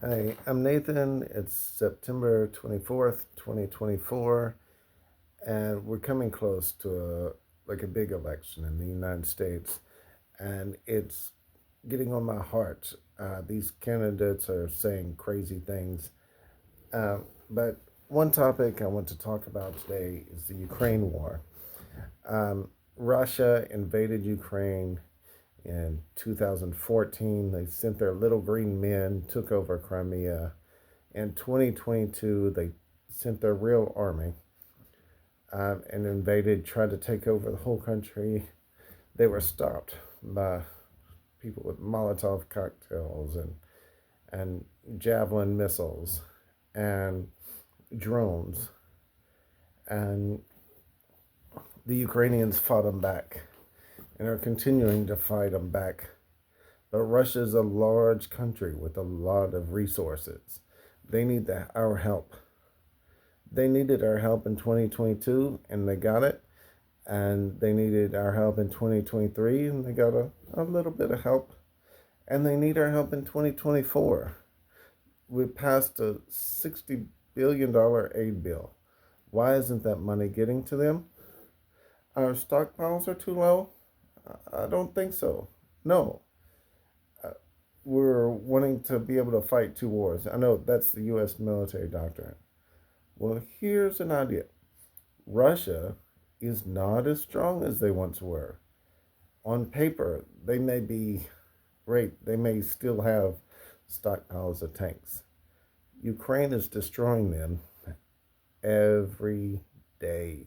Hi, I'm Nathan. It's September 24th, 2024, and we're coming close to a big election in the United States, and it's getting on my heart. These candidates are saying crazy things. But one topic I want to talk about today is the Ukraine war. Russia invaded Ukraine in 2014. They sent their little green men, took over Crimea. In 2022, they sent their real army and invaded, tried to take over the whole country. They were stopped by people with Molotov cocktails and javelin missiles and drones. And the Ukrainians fought them back and are continuing to fight them back. But Russia is a large country with a lot of resources. They need our help. They needed our help in 2022 and they got it. And they needed our help in 2023 and they got a little bit of help. And they need our help in 2024. We passed a $60 billion aid bill. Why isn't that money getting to them? Our stockpiles are too low? I don't think so. No. Uh, we're wanting to be able to fight two wars. I know that's the U.S. military doctrine. Well, here's an idea. Russia is not as strong as they once were. On paper, they may be great. They may still have stockpiles of tanks. Ukraine is destroying them every day.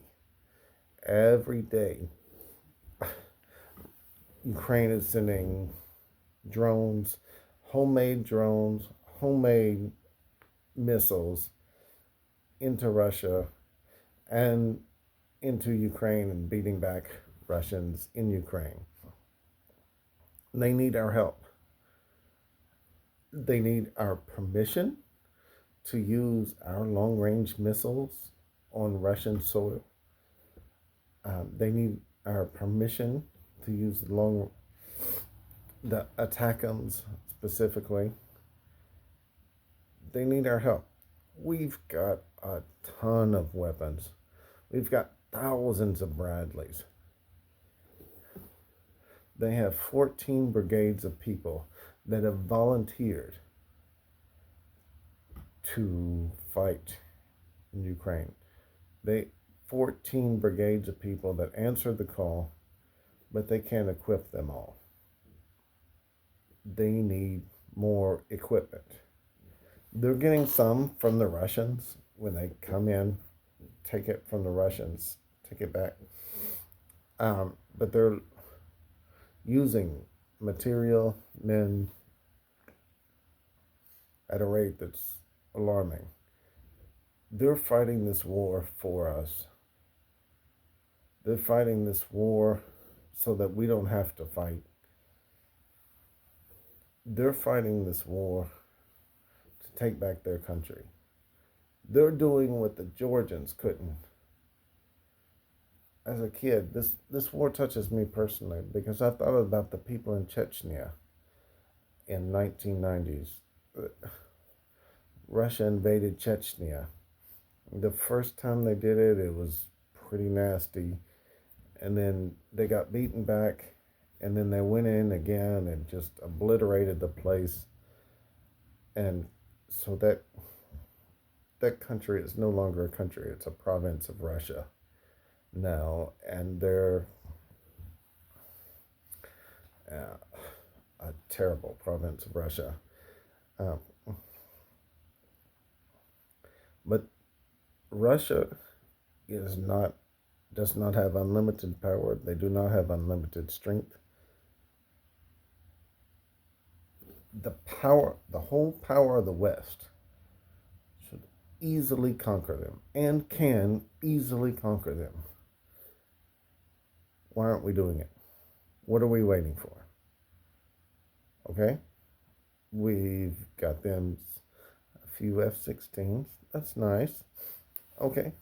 Every day. Ukraine is sending drones, drones, homemade missiles into Russia and into Ukraine and beating back Russians in Ukraine. They need our help. They need our permission to use our long range missiles on Russian soil. They need our permission to use the ATACMS specifically. They need our help. We've got a ton of weapons. We've got thousands of Bradleys. They have 14 brigades of people that have volunteered to fight in Ukraine. They 14 brigades of people that answered the call, but they can't equip them all. They need more equipment. They're getting some from the Russians when they come in, take it from the Russians, take it back. But they're using material, men at a rate that's alarming. They're fighting this war for us. They're fighting this war so that we don't have to fight. They're fighting this war to take back their country. They're doing what the Georgians couldn't. As a kid, this war touches me personally because I thought about the people in Chechnya in 1990s. Russia invaded Chechnya. The first time they did it, it was pretty nasty. And then they got beaten back. And then they went in again and just obliterated the place. And so that country is no longer a country. It's a province of Russia now. And they're a terrible province of Russia. Um, but Russia is not does not have unlimited power. They do not have unlimited strength. The whole power of the West should easily conquer them and can easily conquer them. Why aren't we doing it? What are we waiting for? Okay? We've got them a few F 16s. That's nice. Okay.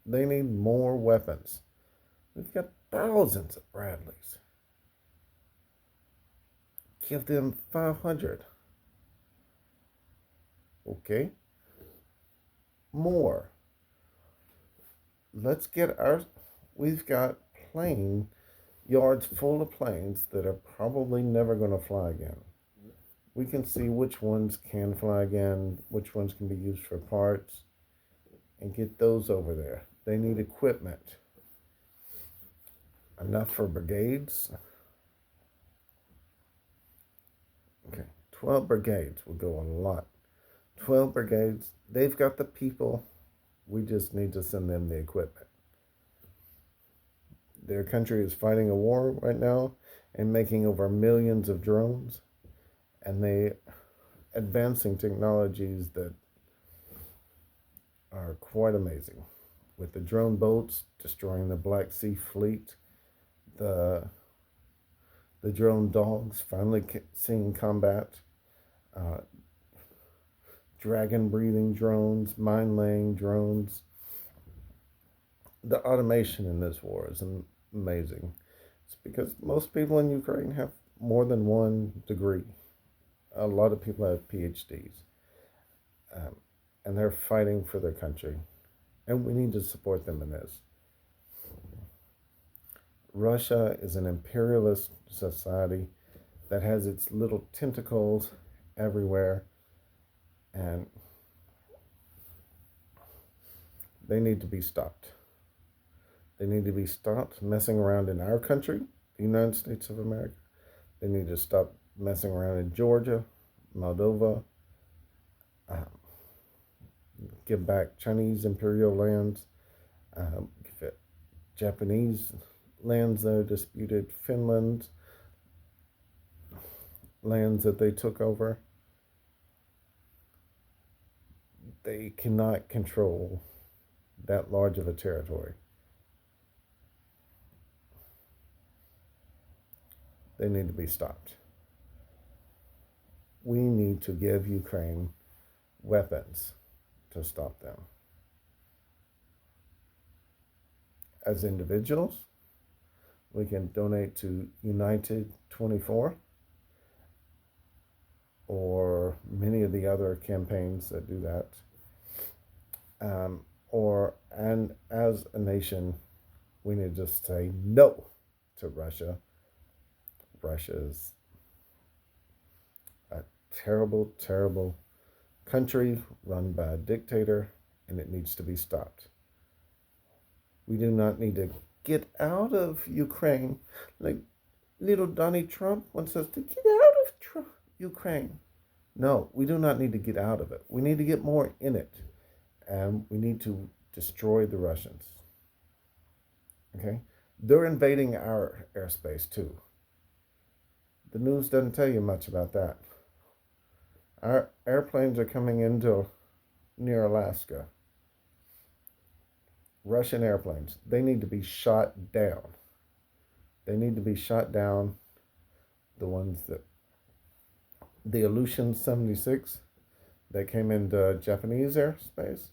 They need more weapons. We've got thousands of Bradleys. Give them 500. Okay? More. Let's get our. We've got plane yards full of planes that are probably never going to fly again. We can see which ones can fly again, which ones can be used for parts, and get those over there. They need equipment. Enough for brigades. Okay, 12 brigades would go a lot. 12 brigades, they've got the people. We just need to send them the equipment. Their country is fighting a war right now and making over millions of drones, and they advancing technologies that are quite amazing. With the drone boats destroying the Black Sea Fleet, the the drone dogs finally seeing combat, uh, dragon breathing drones, mine laying drones. The automation in this war is amazing. It's because most people in Ukraine have more than one degree. A lot of people have PhDs, um, and they're fighting for their country, and we need to support them in this. Russia is an imperialist society that has its little tentacles everywhere, and they need to be stopped. They need to be stopped messing around in our country, the United States of America. They need to stop messing around in Georgia, Moldova, um, give back Chinese imperial lands, give it Japanese lands that are disputed, Finland lands that they took over. They cannot control that large of a territory. They need to be stopped. We need to give Ukraine weapons to stop them. As individuals, we can donate to United 24 or many of the other campaigns that do that. And as a nation, we need to say no to Russia. Russia is a terrible, terrible country run by a dictator, and it needs to be stopped. We do not need to get out of Ukraine like little Donnie Trump wants us to get out of Ukraine. No, we do not need to get out of it. We need to get more in it, and we need to destroy the Russians. Okay? They're invading our airspace too. The news doesn't tell you much about that. Our airplanes are coming into near Alaska. Russian airplanes, they need to be shot down. They need to be shot down. The ones that, the Ilyushin 76 that came into Japanese airspace,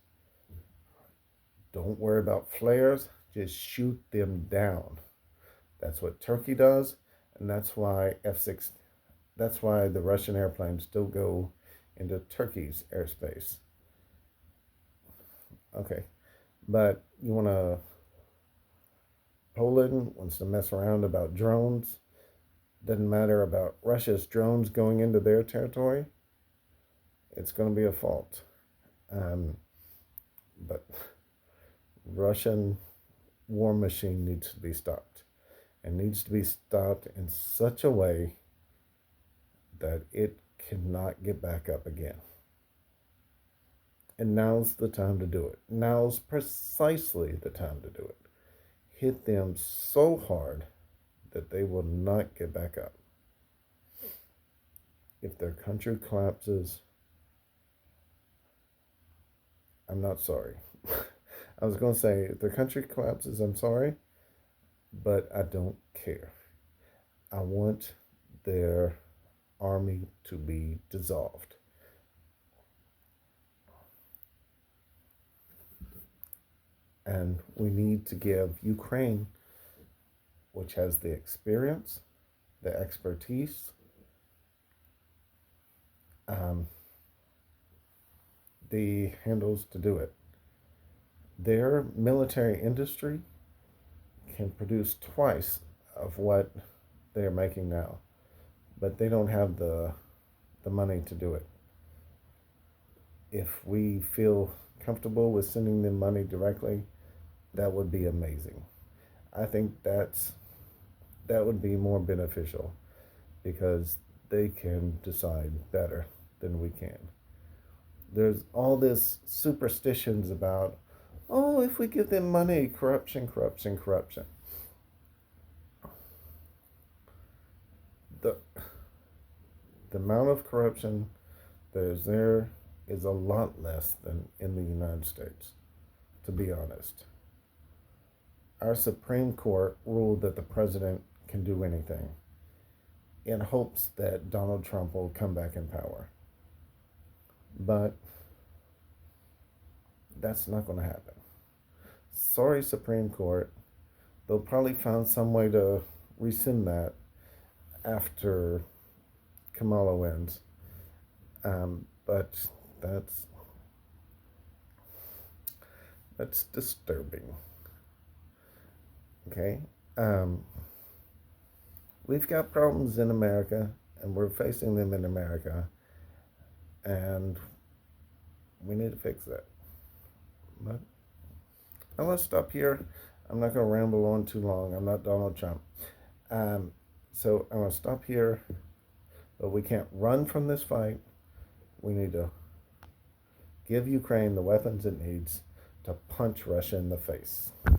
don't worry about flares, just shoot them down. That's what Turkey does, and that's why F-6, that's why the Russian airplanes still go into Turkey's airspace. Okay, but you want to, Poland wants to mess around about drones. Doesn't matter about Russia's drones going into their territory. It's going to be a fault. But Russian war machine needs to be stopped, and needs to be stopped in such a way that it cannot get back up again. And now's the time to do it. Now's precisely the time to do it. Hit them so hard that they will not get back up. If their country collapses, I'm not sorry. I was going to say, if their country collapses, I'm sorry, but I don't care. I want their army to be dissolved. And we need to give Ukraine, which has the experience, the expertise, the handles to do it. Their military industry can produce twice of what they're making now, but they don't have the money to do it. If we feel comfortable with sending them money directly, that would be amazing. I think that would be more beneficial because they can decide better than we can. There's all this superstitions about, oh, if we give them money, corruption, corruption, corruption. The the amount of corruption that is there is a lot less than in the United States, to be honest. Our Supreme Court ruled that the president can do anything in hopes that Donald Trump will come back in power. But that's not going to happen. Sorry, Supreme Court. They'll probably find some way to rescind that after Kamala wins. But that's that's disturbing. Okay. Um, we've got problems in America, and we're facing them in America, and we need to fix that. But I'm gonna stop here. I'm not gonna ramble on too long. I'm not Donald Trump. Um, so I'm gonna stop here. But we can't run from this fight. We need to give Ukraine the weapons it needs to punch Russia in the face.